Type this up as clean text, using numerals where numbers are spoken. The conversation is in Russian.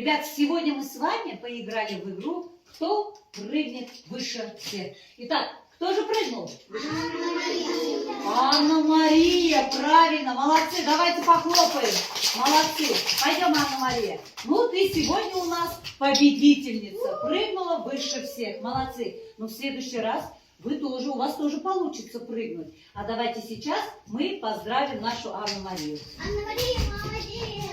Ребят, сегодня мы с вами поиграли в игру «Кто прыгнет выше всех?». Итак, кто же прыгнул? Анна Мария, правильно, молодцы, давайте похлопаем. Молодцы. Пойдем, Анна Мария. Ну, ты сегодня у нас победительница, прыгнула выше всех, молодцы. Но в следующий раз у вас тоже получится прыгнуть. А давайте сейчас мы поздравим нашу Анну Марию. Анна Мария, молодец!